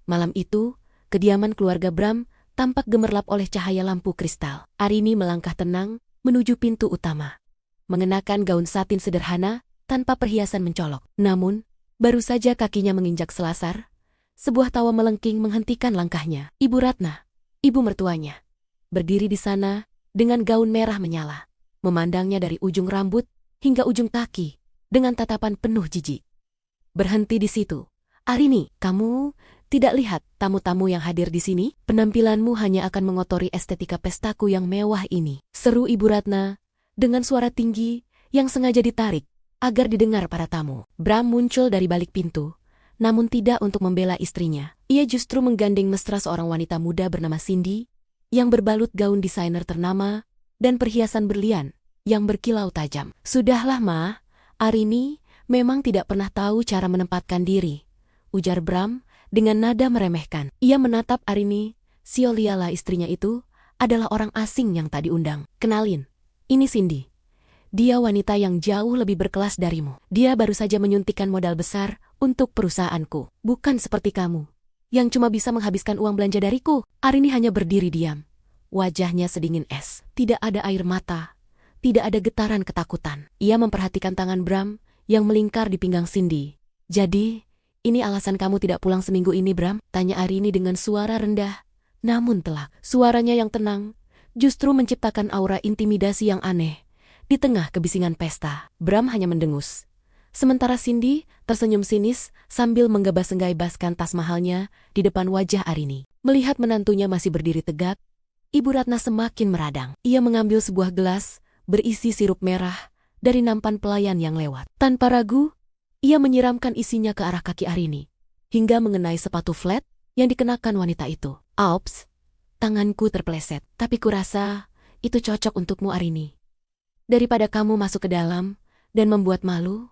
Malam itu, kediaman keluarga Bram tampak gemerlap oleh cahaya lampu kristal. Arini melangkah tenang menuju pintu utama, mengenakan gaun satin sederhana tanpa perhiasan mencolok. Namun, baru saja kakinya menginjak selasar, sebuah tawa melengking menghentikan langkahnya. Ibu Ratna, ibu mertuanya, berdiri di sana dengan gaun merah menyala, memandangnya dari ujung rambut hingga ujung kaki dengan tatapan penuh jijik. Berhenti di situ. Arini, kamu tidak lihat tamu-tamu yang hadir di sini? Penampilanmu hanya akan mengotori estetika pestaku yang mewah ini, seru Ibu Ratna dengan suara tinggi yang sengaja ditarik agar didengar para tamu. Bram muncul dari balik pintu, namun tidak untuk membela istrinya. Ia justru menggandeng mesra seorang wanita muda bernama Cindy yang berbalut gaun desainer ternama dan perhiasan berlian yang berkilau tajam. Sudahlah, Ma. Arini memang tidak pernah tahu cara menempatkan diri, ujar Bram dengan nada meremehkan. Ia menatap Arini, seolah-olah istrinya itu adalah orang asing yang tak diundang. Kenalin, ini Cindy. Dia wanita yang jauh lebih berkelas darimu. Dia baru saja menyuntikkan modal besar untuk perusahaanku. Bukan seperti kamu, yang cuma bisa menghabiskan uang belanja dariku. Arini hanya berdiri diam. Wajahnya sedingin es. Tidak ada air mata. Tidak ada getaran ketakutan. Ia memperhatikan tangan Bram yang melingkar di pinggang Cindy. Jadi, ini alasan kamu tidak pulang seminggu ini, Bram? Tanya Arini dengan suara rendah, namun telak. Suaranya yang tenang justru menciptakan aura intimidasi yang aneh di tengah kebisingan pesta. Bram hanya mendengus. Sementara Cindy tersenyum sinis sambil menggabas-enggabaskan tas mahalnya di depan wajah Arini. Melihat menantunya masih berdiri tegak, Ibu Ratna semakin meradang. Ia mengambil sebuah gelas berisi sirup merah dari nampan pelayan yang lewat. Tanpa ragu, ia menyiramkan isinya ke arah kaki Arini, hingga mengenai sepatu flat yang dikenakan wanita itu. Aups, tanganku terpeleset, tapi kurasa itu cocok untukmu, Arini. Daripada kamu masuk ke dalam dan membuat malu,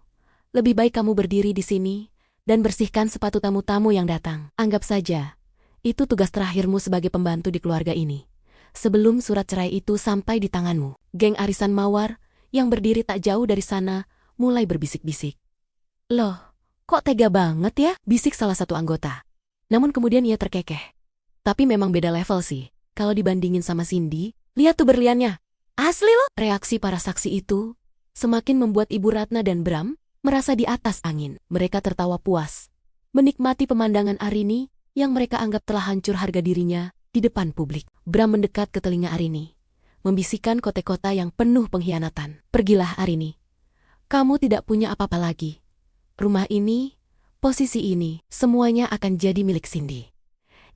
lebih baik kamu berdiri di sini dan bersihkan sepatu tamu-tamu yang datang. Anggap saja, itu tugas terakhirmu sebagai pembantu di keluarga ini, sebelum surat cerai itu sampai di tanganmu. Geng arisan mawar yang berdiri tak jauh dari sana mulai berbisik-bisik. Loh, kok tega banget ya? Bisik salah satu anggota. Namun kemudian ia terkekeh. Tapi memang beda level sih. Kalau dibandingin sama Cindy, lihat tuh berliannya. Asli loh. Reaksi para saksi itu semakin membuat Ibu Ratna dan Bram merasa di atas angin. Mereka tertawa puas, menikmati pemandangan Arini yang mereka anggap telah hancur harga dirinya di depan publik. Bram mendekat ke telinga Arini, membisikkan kote-kota yang penuh pengkhianatan. Pergilah, Arini. Kamu tidak punya apa-apa lagi. Rumah ini, posisi ini, semuanya akan jadi milik Cindy.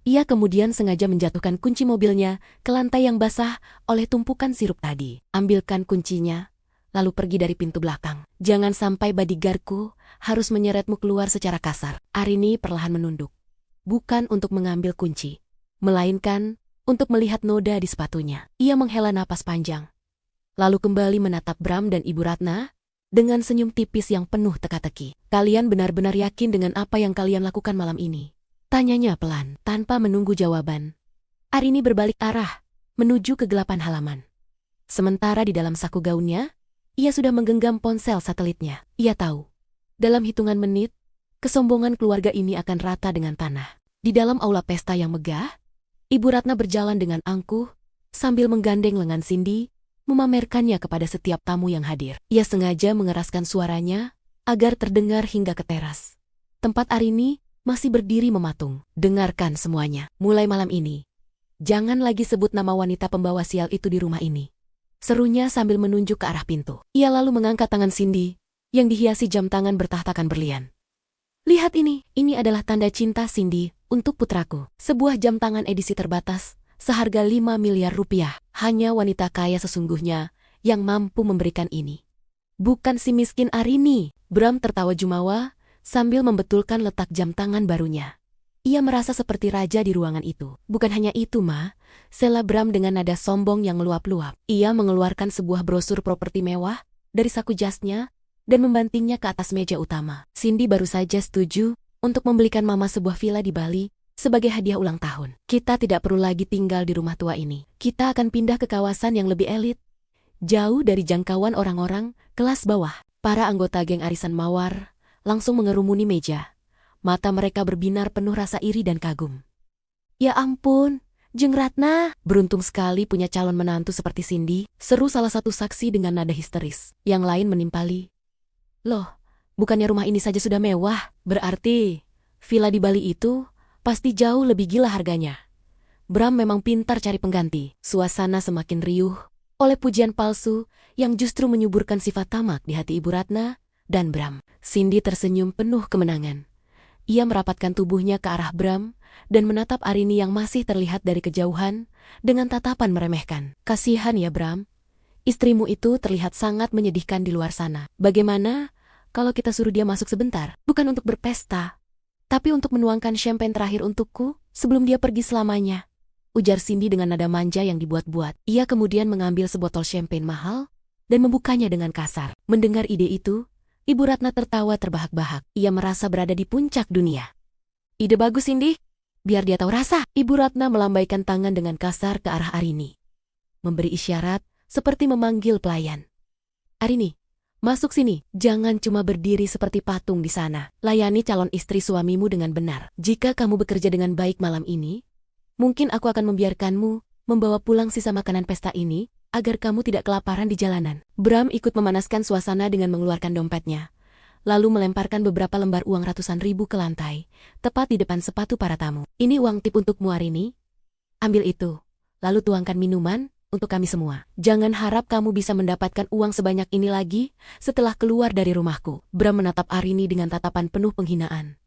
Ia kemudian sengaja menjatuhkan kunci mobilnya ke lantai yang basah oleh tumpukan sirup tadi. Ambilkan kuncinya, lalu pergi dari pintu belakang. Jangan sampai bodyguardku harus menyeretmu keluar secara kasar. Arini perlahan menunduk. Bukan untuk mengambil kunci, melainkan untuk melihat noda di sepatunya. Ia menghela napas panjang, lalu kembali menatap Bram dan Ibu Ratna dengan senyum tipis yang penuh teka-teki. Kalian benar-benar yakin dengan apa yang kalian lakukan malam ini? Tanyanya pelan, tanpa menunggu jawaban. Arini berbalik arah, menuju kegelapan halaman. Sementara di dalam saku gaunnya, ia sudah menggenggam ponsel satelitnya. Ia tahu, dalam hitungan menit, kesombongan keluarga ini akan rata dengan tanah. Di dalam aula pesta yang megah, Ibu Ratna berjalan dengan angkuh, sambil menggandeng lengan Cindy, memamerkannya kepada setiap tamu yang hadir. Ia sengaja mengeraskan suaranya agar terdengar hingga ke teras, tempat Arini masih berdiri mematung. Dengarkan semuanya. Mulai malam ini, jangan lagi sebut nama wanita pembawa sial itu di rumah ini, serunya sambil menunjuk ke arah pintu. Ia lalu mengangkat tangan Cindy yang dihiasi jam tangan bertahtakan berlian. Lihat ini adalah tanda cinta Cindy untuk putraku. Sebuah jam tangan edisi terbatas seharga 5 miliar rupiah. Hanya wanita kaya sesungguhnya yang mampu memberikan ini, bukan si miskin Arini. Bram tertawa jumawa sambil membetulkan letak jam tangan barunya. Ia merasa seperti raja di ruangan itu. Bukan hanya itu, Ma, sela Bram dengan nada sombong yang meluap-luap. Ia mengeluarkan sebuah brosur properti mewah dari saku jasnya dan membantingnya ke atas meja utama. Cindy baru saja setuju untuk membelikan Mama sebuah villa di Bali sebagai hadiah ulang tahun. Kita tidak perlu lagi tinggal di rumah tua ini. Kita akan pindah ke kawasan yang lebih elit, jauh dari jangkauan orang-orang kelas bawah. Para anggota geng arisan mawar langsung mengerumuni meja, Mata mereka berbinar penuh rasa iri dan kagum. Ya ampun, Jeng Ratna, beruntung sekali punya calon menantu seperti Cindy, seru salah satu saksi dengan nada histeris. Yang lain menimpali. Loh, bukannya rumah ini saja sudah mewah, berarti villa di Bali itu pasti jauh lebih gila harganya. Bram memang pintar cari pengganti. Suasana semakin riuh oleh pujian palsu yang justru menyuburkan sifat tamak di hati Ibu Ratna dan Bram. Cindy tersenyum penuh kemenangan. Ia merapatkan tubuhnya ke arah Bram dan menatap Arini yang masih terlihat dari kejauhan dengan tatapan meremehkan. Kasihan ya Bram, istrimu itu terlihat sangat menyedihkan di luar sana. Bagaimana kalau kita suruh dia masuk sebentar? Bukan untuk berpesta, tapi untuk menuangkan champagne terakhir untukku sebelum dia pergi selamanya. Ujar Cindy dengan nada manja yang dibuat-buat. Ia kemudian mengambil sebotol champagne mahal dan membukanya dengan kasar. Mendengar ide itu, Ibu Ratna tertawa terbahak-bahak. Ia merasa berada di puncak dunia. Ide bagus, Cindy. Biar dia tahu rasa. Ibu Ratna melambaikan tangan dengan kasar ke arah Arini. Memberi isyarat seperti memanggil pelayan. Arini, masuk sini. Jangan cuma berdiri seperti patung di sana. Layani calon istri suamimu dengan benar. Jika kamu bekerja dengan baik malam ini, mungkin aku akan membiarkanmu membawa pulang sisa makanan pesta ini, agar kamu tidak kelaparan di jalanan. Bram ikut memanaskan suasana dengan mengeluarkan dompetnya, lalu melemparkan beberapa lembar uang ratusan ribu ke lantai, tepat di depan sepatu para tamu. Ini uang tip untukmu Arini. Ambil itu, lalu tuangkan minuman untuk kami semua. Jangan harap kamu bisa mendapatkan uang sebanyak ini lagi setelah keluar dari rumahku. Bram menatap Arini dengan tatapan penuh penghinaan,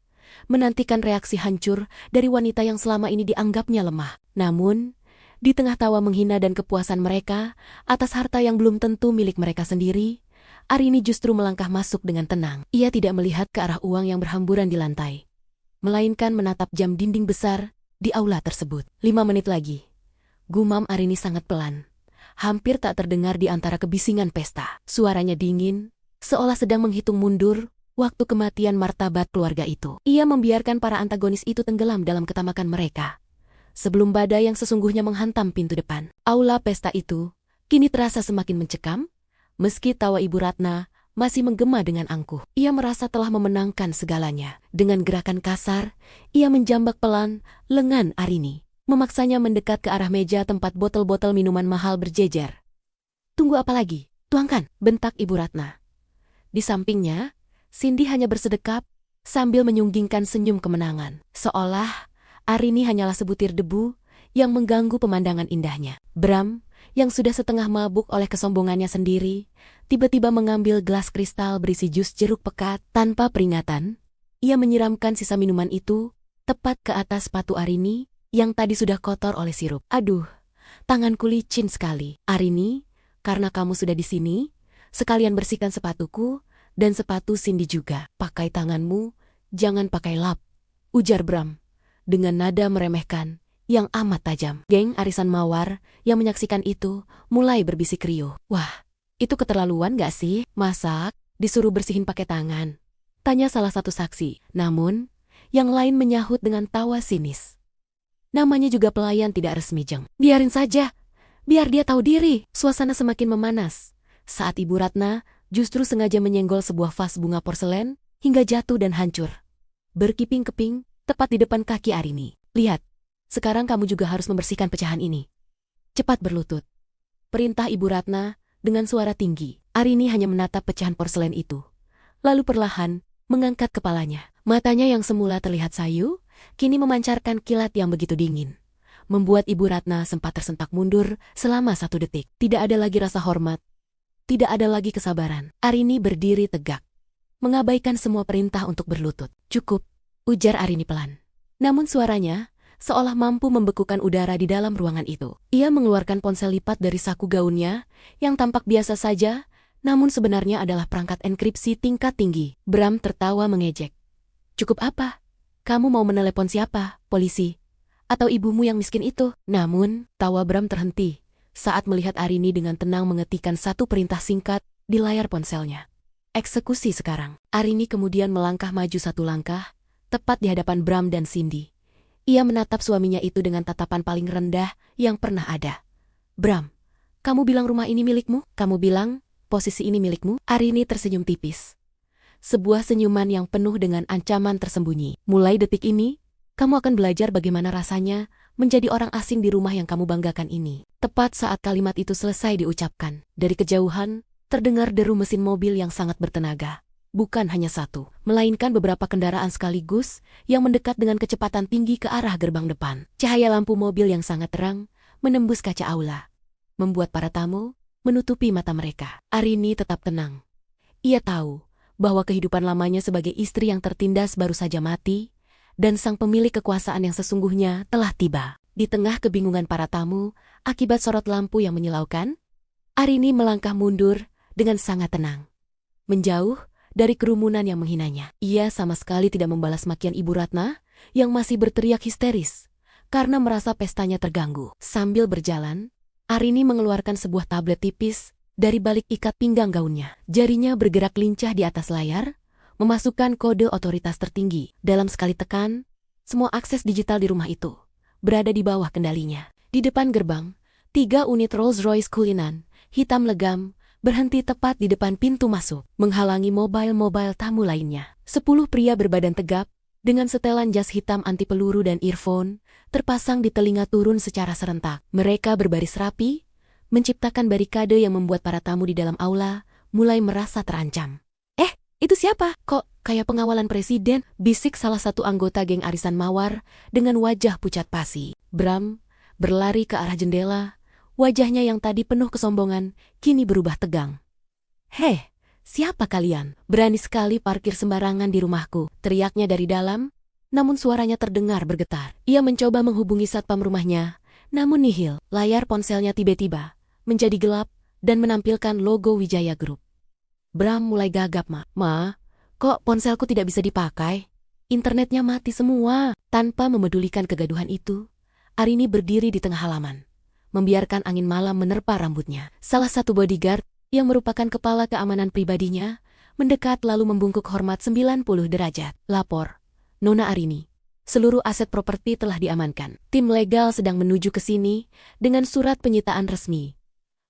menantikan reaksi hancur dari wanita yang selama ini dianggapnya lemah. Namun, di tengah tawa menghina dan kepuasan mereka atas harta yang belum tentu milik mereka sendiri, Arini justru melangkah masuk dengan tenang. Ia tidak melihat ke arah uang yang berhamburan di lantai, melainkan menatap jam dinding besar di aula tersebut. 5 menit lagi. Gumam Arini sangat pelan, hampir tak terdengar di antara kebisingan pesta. Suaranya dingin, seolah sedang menghitung mundur waktu kematian martabat keluarga itu. Ia membiarkan para antagonis itu tenggelam dalam ketamakan mereka sebelum badai yang sesungguhnya menghantam pintu depan. Aula pesta itu kini terasa semakin mencekam, meski tawa Ibu Ratna masih menggema dengan angkuh. Ia merasa telah memenangkan segalanya. Dengan gerakan kasar, ia menjambak pelan lengan Arini, memaksanya mendekat ke arah meja tempat botol-botol minuman mahal berjejer. Tunggu apa lagi? Tuangkan, bentak Ibu Ratna. Di sampingnya, Cindy hanya bersedekap sambil menyunggingkan senyum kemenangan, seolah Arini hanyalah sebutir debu yang mengganggu pemandangan indahnya. Bram, yang sudah setengah mabuk oleh kesombongannya sendiri, tiba-tiba mengambil gelas kristal berisi jus jeruk pekat. Tanpa peringatan, ia menyiramkan sisa minuman itu tepat ke atas sepatu Arini yang tadi sudah kotor oleh sirup. Aduh, tanganku licin sekali. Arini, karena kamu sudah di sini, sekalian bersihkan sepatuku dan sepatu Cindy juga. Pakai tanganmu, jangan pakai lap, ujar Bram dengan nada meremehkan yang amat tajam. Geng arisan mawar yang menyaksikan itu mulai berbisik riuh. Wah, itu keterlaluan gak sih? Masa disuruh bersihin pakai tangan? Tanya salah satu saksi. Namun, yang lain menyahut dengan tawa sinis. Namanya juga pelayan tidak resmi Jeng. Biarin saja, biar dia tahu diri. Suasana semakin memanas saat Ibu Ratna justru sengaja menyenggol sebuah vas bunga porselen hingga jatuh dan hancur berkiping-keping tepat di depan kaki Arini. Lihat, sekarang kamu juga harus membersihkan pecahan ini. Cepat berlutut, perintah Ibu Ratna dengan suara tinggi. Arini hanya menatap pecahan porselen itu, lalu perlahan mengangkat kepalanya. Matanya yang semula terlihat sayu, kini memancarkan kilat yang begitu dingin, membuat Ibu Ratna sempat tersentak mundur selama 1 detik. Tidak ada lagi rasa hormat, tidak ada lagi kesabaran. Arini berdiri tegak, mengabaikan semua perintah untuk berlutut. Cukup, ujar Arini pelan. Namun suaranya seolah mampu membekukan udara di dalam ruangan itu. Ia mengeluarkan ponsel lipat dari saku gaunnya yang tampak biasa saja, namun sebenarnya adalah perangkat enkripsi tingkat tinggi. Bram tertawa mengejek. Cukup apa? Kamu mau menelepon siapa? Polisi? Atau ibumu yang miskin itu? Namun, tawa Bram terhenti saat melihat Arini dengan tenang mengetikkan satu perintah singkat di layar ponselnya. Eksekusi sekarang. Arini kemudian melangkah maju 1 langkah, tepat di hadapan Bram dan Cindy. Ia menatap suaminya itu dengan tatapan paling rendah yang pernah ada. Bram, kamu bilang rumah ini milikmu? Kamu bilang posisi ini milikmu? Arini tersenyum tipis. sebuah senyuman yang penuh dengan ancaman tersembunyi. Mulai detik ini, kamu akan belajar bagaimana rasanya menjadi orang asing di rumah yang kamu banggakan ini. Tepat saat kalimat itu selesai diucapkan, dari kejauhan, terdengar deru mesin mobil yang sangat bertenaga. Bukan hanya satu, melainkan beberapa kendaraan sekaligus yang mendekat dengan kecepatan tinggi ke arah gerbang depan. Cahaya lampu mobil yang sangat terang menembus kaca aula, membuat para tamu menutupi mata mereka. Arini tetap tenang. Ia tahu bahwa kehidupan lamanya sebagai istri yang tertindas baru saja mati, dan sang pemilik kekuasaan yang sesungguhnya telah tiba. Di tengah kebingungan para tamu akibat sorot lampu yang menyilaukan, Arini melangkah mundur dengan sangat tenang, menjauh dari kerumunan yang menghinanya. Ia sama sekali tidak membalas makian Ibu Ratna yang masih berteriak histeris karena merasa pestanya terganggu. Sambil berjalan, Arini mengeluarkan sebuah tablet tipis dari balik ikat pinggang gaunnya. Jarinya bergerak lincah di atas layar, memasukkan kode otoritas tertinggi. Dalam sekali tekan, semua akses digital di rumah itu berada di bawah kendalinya. Di depan gerbang, 3 unit Rolls-Royce Cullinan hitam legam berhenti tepat di depan pintu masuk, menghalangi mobil-mobil tamu lainnya. 10 pria berbadan tegap, dengan setelan jas hitam anti peluru dan earphone, terpasang di telinga turun secara serentak. Mereka berbaris rapi, menciptakan barikade yang membuat para tamu di dalam aula mulai merasa terancam. Itu siapa? Kok kayak pengawalan presiden? Bisik salah satu anggota geng arisan mawar dengan wajah pucat pasi. Bram berlari ke arah jendela. Wajahnya yang tadi penuh kesombongan, kini berubah tegang. "Heh, siapa kalian? Berani sekali parkir sembarangan di rumahku," teriaknya dari dalam, namun suaranya terdengar bergetar. Ia mencoba menghubungi satpam rumahnya, namun nihil. Layar ponselnya tiba-tiba menjadi gelap dan menampilkan logo Wijaya Group. Bram mulai gagap. Ma, kok ponselku tidak bisa dipakai? Internetnya mati semua." Tanpa memedulikan kegaduhan itu, Arini berdiri di tengah halaman, membiarkan angin malam menerpa rambutnya. Salah satu bodyguard, yang merupakan kepala keamanan pribadinya, mendekat lalu membungkuk hormat 90 derajat. "Lapor, Nona Arini. Seluruh aset properti telah diamankan. Tim legal sedang menuju ke sini dengan surat penyitaan resmi."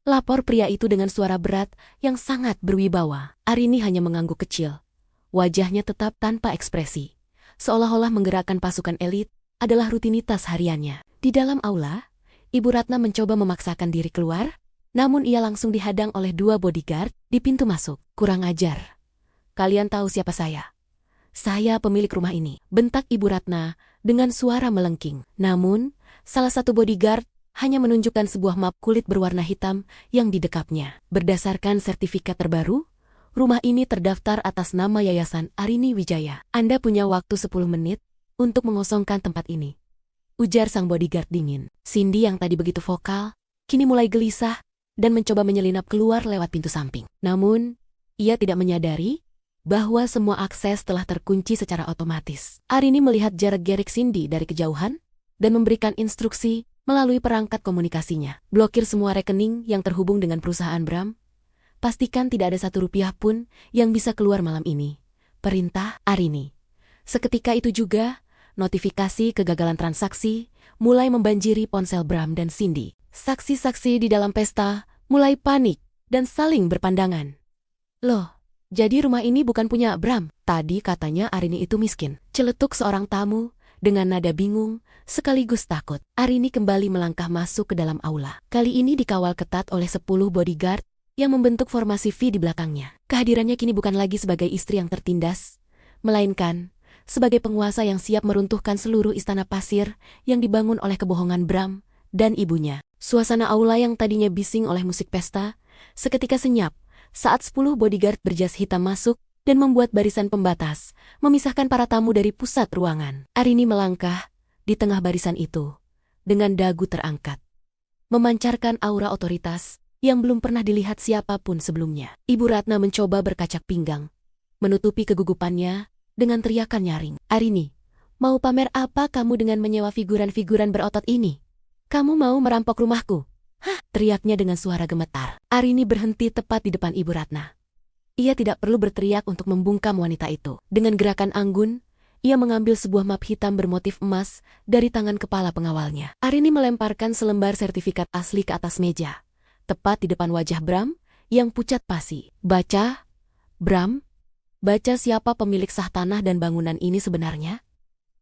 Lapor pria itu dengan suara berat yang sangat berwibawa. Arini hanya mengangguk kecil. Wajahnya tetap tanpa ekspresi, seolah-olah menggerakkan pasukan elit adalah rutinitas hariannya. Di dalam aula, Ibu Ratna mencoba memaksakan diri keluar, namun ia langsung dihadang oleh 2 bodyguard di pintu masuk. "Kurang ajar. Kalian tahu siapa saya? Saya pemilik rumah ini," bentak Ibu Ratna dengan suara melengking. Namun, salah satu bodyguard hanya menunjukkan sebuah map kulit berwarna hitam yang didekapnya. "Berdasarkan sertifikat terbaru, rumah ini terdaftar atas nama Yayasan Arini Wijaya. Anda punya waktu 10 menit untuk mengosongkan tempat ini," ujar sang bodyguard dingin. Cindy yang tadi begitu vokal, kini mulai gelisah dan mencoba menyelinap keluar lewat pintu samping. Namun, ia tidak menyadari bahwa semua akses telah terkunci secara otomatis. Arini melihat jarak-gerik Cindy dari kejauhan dan memberikan instruksi melalui perangkat komunikasinya. "Blokir semua rekening yang terhubung dengan perusahaan Bram. Pastikan tidak ada 1 rupiah pun yang bisa keluar malam ini," perintah Arini. Seketika itu juga, notifikasi kegagalan transaksi mulai membanjiri ponsel Bram dan Cindy. Saksi-saksi di dalam pesta mulai panik dan saling berpandangan. "Loh, jadi rumah ini bukan punya Bram? Tadi katanya Arini itu miskin," celetuk seorang tamu dengan nada bingung sekaligus takut. Arini kembali melangkah masuk ke dalam aula. Kali ini dikawal ketat oleh 10 bodyguard yang membentuk formasi V di belakangnya. Kehadirannya kini bukan lagi sebagai istri yang tertindas, melainkan sebagai penguasa yang siap meruntuhkan seluruh istana pasir yang dibangun oleh kebohongan Bram dan ibunya. Suasana aula yang tadinya bising oleh musik pesta, seketika senyap saat 10 bodyguard berjas hitam masuk dan membuat barisan pembatas, memisahkan para tamu dari pusat ruangan. Arini melangkah di tengah barisan itu, dengan dagu terangkat, memancarkan aura otoritas yang belum pernah dilihat siapapun sebelumnya. Ibu Ratna mencoba berkacak pinggang, menutupi kegugupannya dengan teriakan nyaring. "Arini, mau pamer apa kamu dengan menyewa figuran-figuran berotot ini? Kamu mau merampok rumahku?" "Hah?" teriaknya dengan suara gemetar. Arini berhenti tepat di depan Ibu Ratna. Ia tidak perlu berteriak untuk membungkam wanita itu. Dengan gerakan anggun, ia mengambil sebuah map hitam bermotif emas dari tangan kepala pengawalnya. Arini melemparkan selembar sertifikat asli ke atas meja, tepat di depan wajah Bram yang pucat pasi. "Baca, Bram." Baca siapa pemilik sah tanah dan bangunan ini sebenarnya?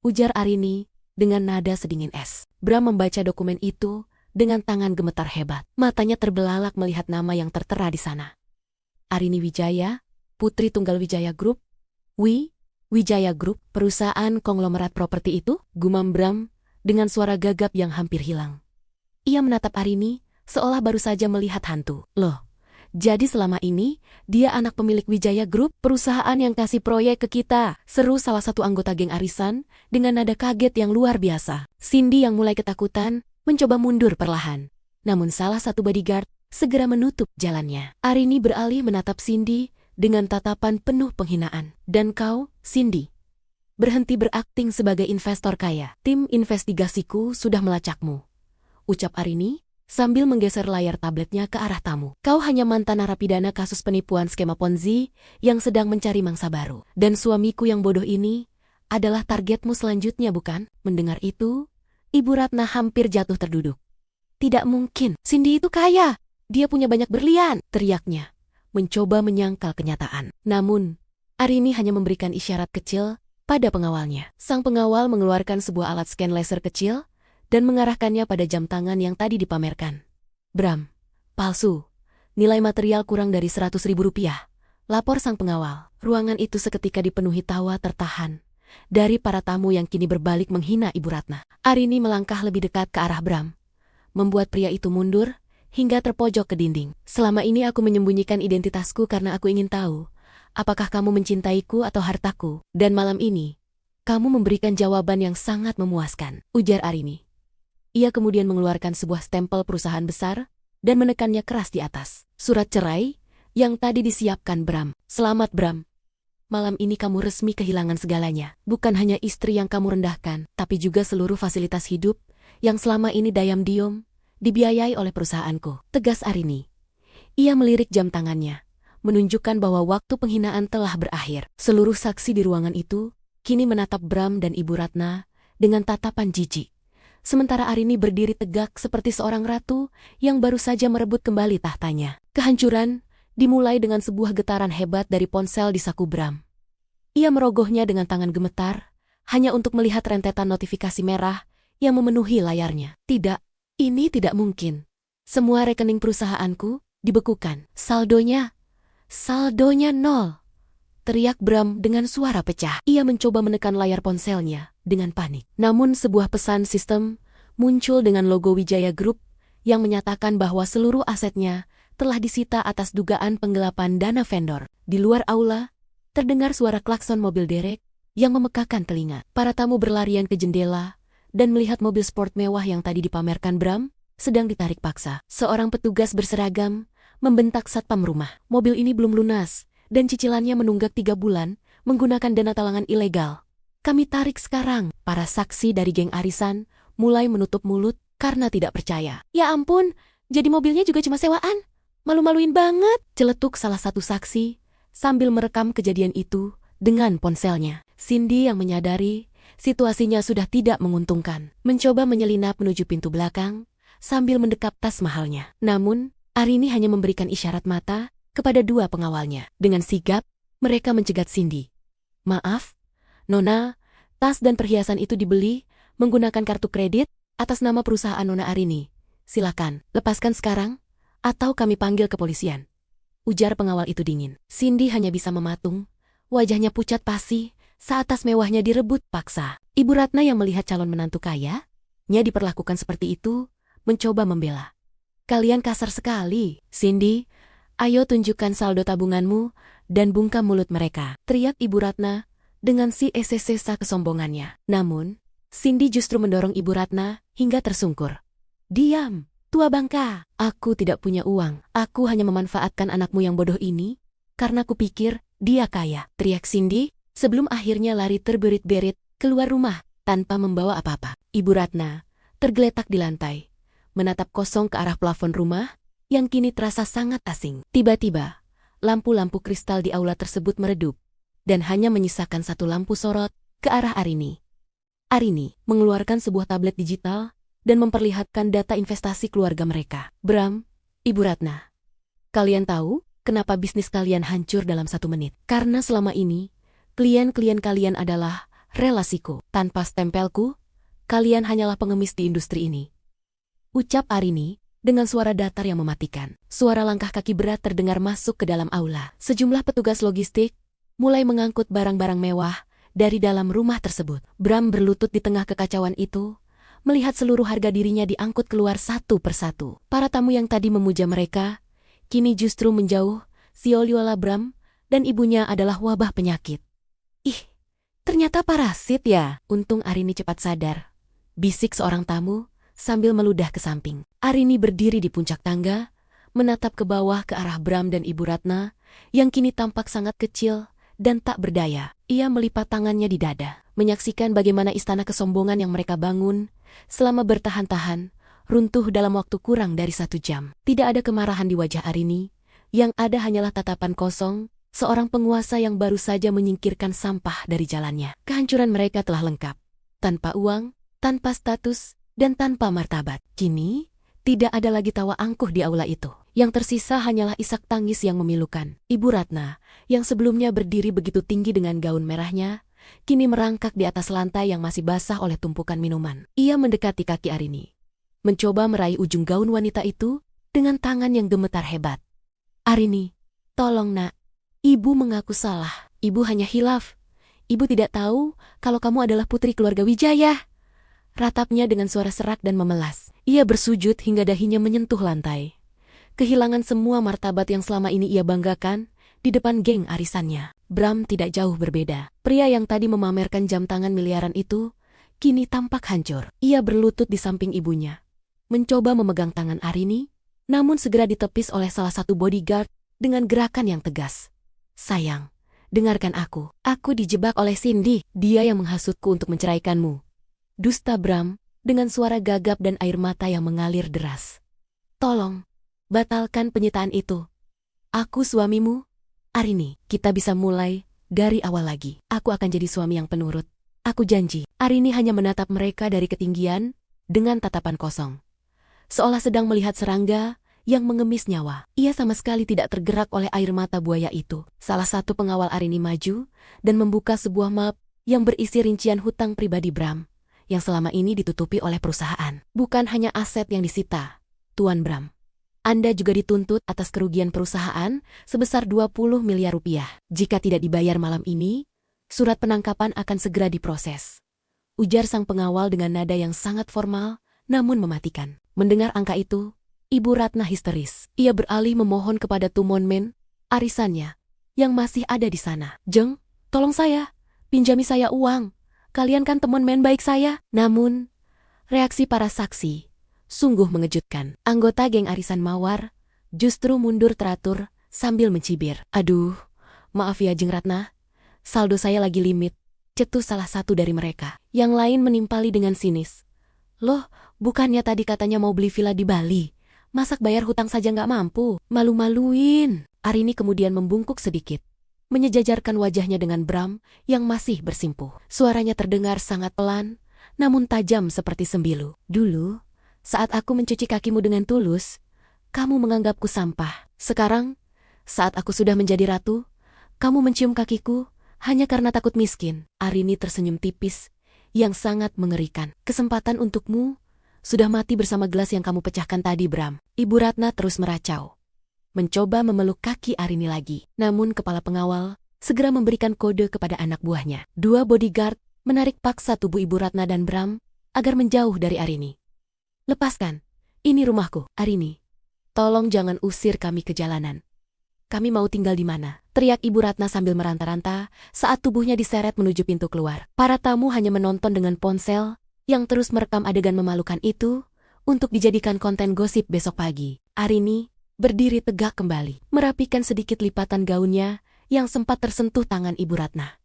Ujar Arini dengan nada sedingin es. Bram membaca dokumen itu dengan tangan gemetar hebat. Matanya terbelalak melihat nama yang tertera di sana. Arini Wijaya, putri tunggal Wijaya Group. Wijaya Group, perusahaan konglomerat properti itu? Gumam Bram dengan suara gagap yang hampir hilang. Ia menatap Arini seolah baru saja melihat hantu. Loh, jadi selama ini dia anak pemilik Wijaya Group, perusahaan yang kasih proyek ke kita, seru salah satu anggota geng arisan dengan nada kaget yang luar biasa. Cindy yang mulai ketakutan mencoba mundur perlahan. Namun salah satu bodyguard segera menutup jalannya. Arini beralih menatap Cindy dengan tatapan penuh penghinaan. Dan kau, Cindy, berhenti berakting sebagai investor kaya. Tim investigasiku sudah melacakmu, ucap Arini sambil menggeser layar tabletnya ke arah tamu. Kau hanya mantan narapidana kasus penipuan skema Ponzi yang sedang mencari mangsa baru. Dan suamiku yang bodoh ini adalah targetmu selanjutnya, bukan? Mendengar itu, Ibu Ratna hampir jatuh terduduk. Tidak mungkin, Cindy itu kaya. Dia punya banyak berlian, teriaknya, mencoba menyangkal kenyataan. Namun, Arini hanya memberikan isyarat kecil pada pengawalnya. Sang pengawal mengeluarkan sebuah alat scan laser kecil dan mengarahkannya pada jam tangan yang tadi dipamerkan. Bram, palsu. Nilai material kurang dari 100.000 rupiah, lapor sang pengawal. Ruangan itu seketika dipenuhi tawa tertahan dari para tamu yang kini berbalik menghina Ibu Ratna. Arini melangkah lebih dekat ke arah Bram, membuat pria itu mundur hingga terpojok ke dinding. Selama ini aku menyembunyikan identitasku karena aku ingin tahu apakah kamu mencintaiku atau hartaku. Dan malam ini, kamu memberikan jawaban yang sangat memuaskan, ujar Arini. Ia kemudian mengeluarkan sebuah stempel perusahaan besar dan menekannya keras di atas. Surat cerai yang tadi disiapkan Bram. Selamat Bram. Malam ini kamu resmi kehilangan segalanya. Bukan hanya istri yang kamu rendahkan, tapi juga seluruh fasilitas hidup yang selama ini diam-diam dibiayai oleh perusahaanku, tegas Arini. Ia melirik jam tangannya, menunjukkan bahwa waktu penghinaan telah berakhir. Seluruh saksi di ruangan itu kini menatap Bram dan Ibu Ratna dengan tatapan jijik. Sementara Arini berdiri tegak seperti seorang ratu yang baru saja merebut kembali tahtanya. Kehancuran dimulai dengan sebuah getaran hebat dari ponsel di saku Bram. Ia merogohnya dengan tangan gemetar, hanya untuk melihat rentetan notifikasi merah yang memenuhi layarnya. Tidak, ini tidak mungkin. Semua rekening perusahaanku dibekukan. Saldonya nol. Teriak Bram dengan suara pecah. Ia mencoba menekan layar ponselnya dengan panik. Namun sebuah pesan sistem muncul dengan logo Wijaya Group yang menyatakan bahwa seluruh asetnya telah disita atas dugaan penggelapan dana vendor. Di luar aula, terdengar suara klakson mobil derek yang memekakan telinga. Para tamu berlarian ke jendela dan melihat mobil sport mewah yang tadi dipamerkan Bram sedang ditarik paksa. Seorang petugas berseragam membentak satpam rumah. Mobil ini belum lunas dan cicilannya menunggak 3 bulan menggunakan dana talangan ilegal. Kami tarik sekarang. Para saksi dari geng arisan mulai menutup mulut karena tidak percaya. Ya ampun, jadi mobilnya juga cuma sewaan. Malu-maluin banget, celetuk salah satu saksi sambil merekam kejadian itu dengan ponselnya. Cindy yang menyadari situasinya sudah tidak menguntungkan, mencoba menyelinap menuju pintu belakang sambil mendekap tas mahalnya. Namun, Arini hanya memberikan isyarat mata kepada 2 pengawalnya. Dengan sigap, mereka mencegat Cindy. Maaf, Nona, tas dan perhiasan itu dibeli menggunakan kartu kredit atas nama perusahaan Nona Arini. Silakan, lepaskan sekarang, atau kami panggil kepolisian, ujar pengawal itu dingin. Cindy hanya bisa mematung, wajahnya pucat pasi saat tas mewahnya direbut paksa. Ibu Ratna yang melihat calon menantu kayanya diperlakukan seperti itu, mencoba membela. Kalian kasar sekali, Cindy. Ayo tunjukkan saldo tabunganmu dan bungkam mulut mereka, teriak Ibu Ratna dengan si sisa kesombongannya. Namun, Cindy justru mendorong Ibu Ratna hingga tersungkur. Diam, tua bangka. Aku tidak punya uang. Aku hanya memanfaatkan anakmu yang bodoh ini karena kupikir dia kaya, teriak Cindy sebelum akhirnya lari terberit-berit keluar rumah tanpa membawa apa-apa. Ibu Ratna tergeletak di lantai, menatap kosong ke arah plafon rumah yang kini terasa sangat asing. Tiba-tiba, lampu-lampu kristal di aula tersebut meredup, dan hanya menyisakan satu lampu sorot ke arah Arini. Arini mengeluarkan sebuah tablet digital dan memperlihatkan data investasi keluarga mereka. Bram, Ibu Ratna, kalian tahu kenapa bisnis kalian hancur dalam 1 menit. Karena selama ini, klien-klien kalian adalah relasiku. Tanpa stempelku, kalian hanyalah pengemis di industri ini. Ucap Arini dengan suara datar yang mematikan. Suara langkah kaki berat terdengar masuk ke dalam aula. Sejumlah petugas logistik mulai mengangkut barang-barang mewah dari dalam rumah tersebut. Bram berlutut di tengah kekacauan itu, melihat seluruh harga dirinya diangkut keluar satu persatu. Para tamu yang tadi memuja mereka, kini justru menjauh. Seolah Bram dan ibunya adalah wabah penyakit. Ih, ternyata parasit ya. Untung Arini cepat sadar, bisik seorang tamu sambil meludah ke samping. Arini berdiri di puncak tangga, menatap ke bawah ke arah Bram dan Ibu Ratna, yang kini tampak sangat kecil dan tak berdaya. Ia melipat tangannya di dada, menyaksikan bagaimana istana kesombongan yang mereka bangun selama bertahan-tahan runtuh dalam waktu kurang dari 1 jam. Tidak ada kemarahan di wajah Arini, yang ada hanyalah tatapan kosong, seorang penguasa yang baru saja menyingkirkan sampah dari jalannya. Kehancuran mereka telah lengkap, tanpa uang, tanpa status, dan tanpa martabat. Kini, tidak ada lagi tawa angkuh di aula itu. Yang tersisa hanyalah isak tangis yang memilukan. Ibu Ratna, yang sebelumnya berdiri begitu tinggi dengan gaun merahnya, kini merangkak di atas lantai yang masih basah oleh tumpukan minuman. Ia mendekati kaki Arini, mencoba meraih ujung gaun wanita itu dengan tangan yang gemetar hebat. Arini, tolong nak. Ibu mengaku salah. Ibu hanya hilaf. Ibu tidak tahu kalau kamu adalah putri keluarga Wijaya. Ratapnya dengan suara serak dan memelas. Ia bersujud hingga dahinya menyentuh lantai. Kehilangan semua martabat yang selama ini ia banggakan di depan geng arisannya. Bram tidak jauh berbeda. Pria yang tadi memamerkan jam tangan miliaran itu kini tampak hancur. Ia berlutut di samping ibunya, mencoba memegang tangan Arini, namun segera ditepis oleh salah satu bodyguard dengan gerakan yang tegas. Sayang, dengarkan aku. Aku dijebak oleh Cindy. Dia yang menghasutku untuk menceraikanmu. Dusta Bram, dengan suara gagap dan air mata yang mengalir deras. Tolong, batalkan penyitaan itu. Aku suamimu, Arini. Kita bisa mulai dari awal lagi. Aku akan jadi suami yang penurut. Aku janji. Arini hanya menatap mereka dari ketinggian dengan tatapan kosong, seolah sedang melihat serangga yang mengemis nyawa. Ia sama sekali tidak tergerak oleh air mata buaya itu. Salah satu pengawal Arini maju dan membuka sebuah map yang berisi rincian hutang pribadi Bram, yang selama ini ditutupi oleh perusahaan. Bukan hanya aset yang disita, Tuan Bram. Anda juga dituntut atas kerugian perusahaan sebesar 20 miliar rupiah. Jika tidak dibayar malam ini, surat penangkapan akan segera diproses. Ujar sang pengawal dengan nada yang sangat formal, namun mematikan. Mendengar angka itu, Ibu Ratna histeris. Ia beralih memohon kepada Tumonmen, arisannya, yang masih ada di sana. Jeng, tolong saya, pinjami saya uang. Kalian kan teman main baik saya. Namun, reaksi para saksi sungguh mengejutkan. Anggota geng arisan Mawar justru mundur teratur sambil mencibir. Aduh, maaf ya Jeng Ratna, saldo saya lagi limit, cetus salah satu dari mereka. Yang lain menimpali dengan sinis. Loh, bukannya tadi katanya mau beli villa di Bali? Masak bayar hutang saja nggak mampu. Malu-maluin. Arini kemudian membungkuk sedikit, menyejajarkan wajahnya dengan Bram yang masih bersimpuh. Suaranya terdengar sangat pelan, namun tajam seperti sembilu. Dulu, saat aku mencuci kakimu dengan tulus, kamu menganggapku sampah. Sekarang, saat aku sudah menjadi ratu, kamu mencium kakiku hanya karena takut miskin. Arini tersenyum tipis, yang sangat mengerikan. Kesempatan untukmu sudah mati bersama gelas yang kamu pecahkan tadi, Bram. Ibu Ratna terus meracau, mencoba memeluk kaki Arini lagi. Namun kepala pengawal segera memberikan kode kepada anak buahnya. 2 bodyguard menarik paksa tubuh Ibu Ratna dan Bram agar menjauh dari Arini. Lepaskan, ini rumahku. Arini, tolong jangan usir kami ke jalanan. Kami mau tinggal di mana? Teriak Ibu Ratna sambil meranta-ranta saat tubuhnya diseret menuju pintu keluar. Para tamu hanya menonton dengan ponsel yang terus merekam adegan memalukan itu untuk dijadikan konten gosip besok pagi. Arini berdiri tegak kembali, merapikan sedikit lipatan gaunnya yang sempat tersentuh tangan Ibu Ratna.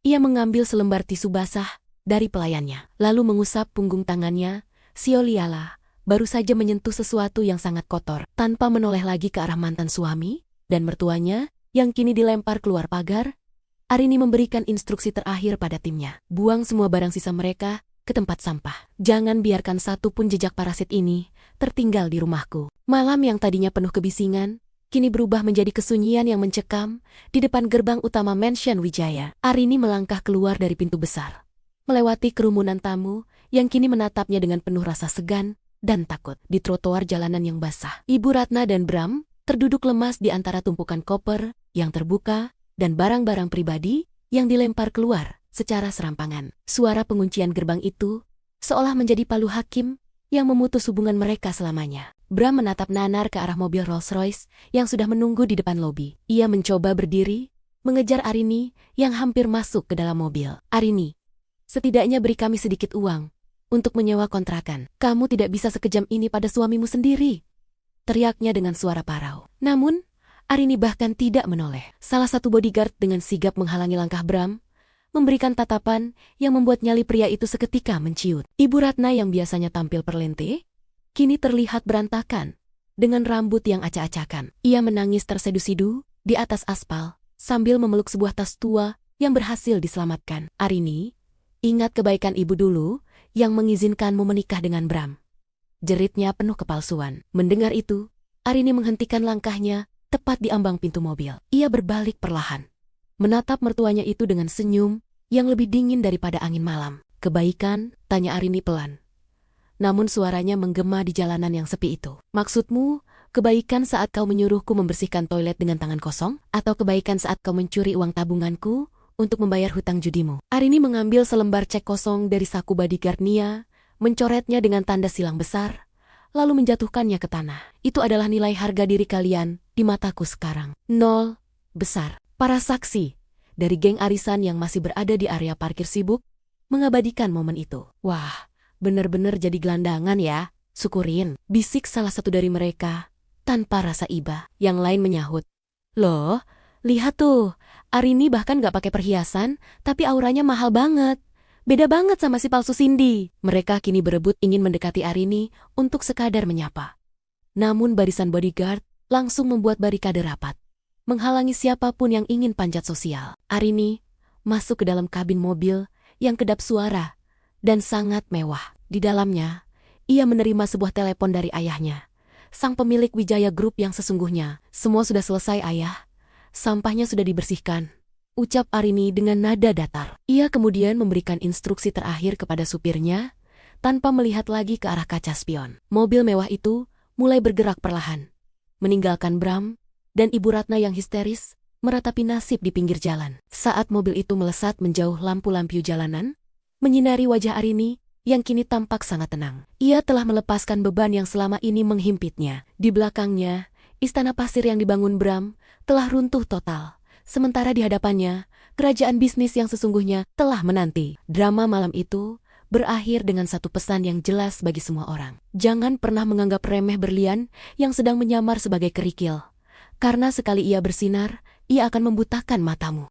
Ia mengambil selembar tisu basah dari pelayannya, lalu mengusap punggung tangannya. Seolah baru saja menyentuh sesuatu yang sangat kotor. Tanpa menoleh lagi ke arah mantan suami dan mertuanya yang kini dilempar keluar pagar, Arini memberikan instruksi terakhir pada timnya. Buang semua barang sisa mereka ke tempat sampah. Jangan biarkan satu pun jejak parasit ini tertinggal di rumahku. Malam yang tadinya penuh kebisingan, kini berubah menjadi kesunyian yang mencekam di depan gerbang utama Mansion Wijaya. Arini melangkah keluar dari pintu besar, melewati kerumunan tamu yang kini menatapnya dengan penuh rasa segan dan takut. Di trotoar jalanan yang basah, Ibu Ratna dan Bram terduduk lemas di antara tumpukan koper yang terbuka dan barang-barang pribadi yang dilempar keluar secara serampangan. Suara penguncian gerbang itu seolah menjadi palu hakim yang memutus hubungan mereka selamanya. Bram menatap nanar ke arah mobil Rolls-Royce yang sudah menunggu di depan lobi. Ia mencoba berdiri, mengejar Arini yang hampir masuk ke dalam mobil. Arini, setidaknya beri kami sedikit uang untuk menyewa kontrakan. Kamu tidak bisa sekejam ini pada suamimu sendiri, teriaknya dengan suara parau. Namun, Arini bahkan tidak menoleh. Salah satu bodyguard dengan sigap menghalangi langkah Bram, memberikan tatapan yang membuat nyali pria itu seketika menciut. Ibu Ratna yang biasanya tampil perlente, kini terlihat berantakan, dengan rambut yang acak-acakan. Ia menangis tersedu-sedu di atas aspal, sambil memeluk sebuah tas tua yang berhasil diselamatkan. Arini, ingat kebaikan ibu dulu yang mengizinkanmu menikah dengan Bram, jeritnya penuh kepalsuan. Mendengar itu, Arini menghentikan langkahnya tepat di ambang pintu mobil. Ia berbalik perlahan, menatap mertuanya itu dengan senyum yang lebih dingin daripada angin malam. Kebaikan? Tanya Arini pelan, namun suaranya menggema di jalanan yang sepi itu. Maksudmu, kebaikan saat kau menyuruhku membersihkan toilet dengan tangan kosong? Atau kebaikan saat kau mencuri uang tabunganku untuk membayar hutang judimu? Arini mengambil selembar cek kosong dari saku bodyguard Nia, mencoretnya dengan tanda silang besar, lalu menjatuhkannya ke tanah. Itu adalah nilai harga diri kalian di mataku sekarang. 0 besar. Para saksi dari geng arisan yang masih berada di area parkir sibuk mengabadikan momen itu. Wah, bener-bener jadi gelandangan ya, syukurin, bisik salah satu dari mereka tanpa rasa iba. Yang lain menyahut, loh, lihat tuh, Arini bahkan gak pakai perhiasan, tapi auranya mahal banget. Beda banget sama si palsu Cindy. Mereka kini berebut ingin mendekati Arini untuk sekadar menyapa. Namun barisan bodyguard langsung membuat barikade rapat, menghalangi siapapun yang ingin panjat sosial. Arini masuk ke dalam kabin mobil yang kedap suara dan sangat mewah. Di dalamnya, ia menerima sebuah telepon dari ayahnya, sang pemilik Wijaya Group yang sesungguhnya. Semua sudah selesai, ayah. Sampahnya sudah dibersihkan, ucap Arini dengan nada datar. Ia kemudian memberikan instruksi terakhir kepada supirnya tanpa melihat lagi ke arah kaca spion. Mobil mewah itu mulai bergerak perlahan, meninggalkan Bram dan Ibu Ratna yang histeris meratapi nasib di pinggir jalan. Saat mobil itu melesat menjauh, lampu-lampu jalanan menyinari wajah Arini yang kini tampak sangat tenang. Ia telah melepaskan beban yang selama ini menghimpitnya. Di belakangnya, istana pasir yang dibangun Bram telah runtuh total. Sementara di hadapannya, kerajaan bisnis yang sesungguhnya telah menanti. Drama malam itu berakhir dengan satu pesan yang jelas bagi semua orang. Jangan pernah menganggap remeh berlian yang sedang menyamar sebagai kerikil. Karena sekali ia bersinar, ia akan membutakan matamu.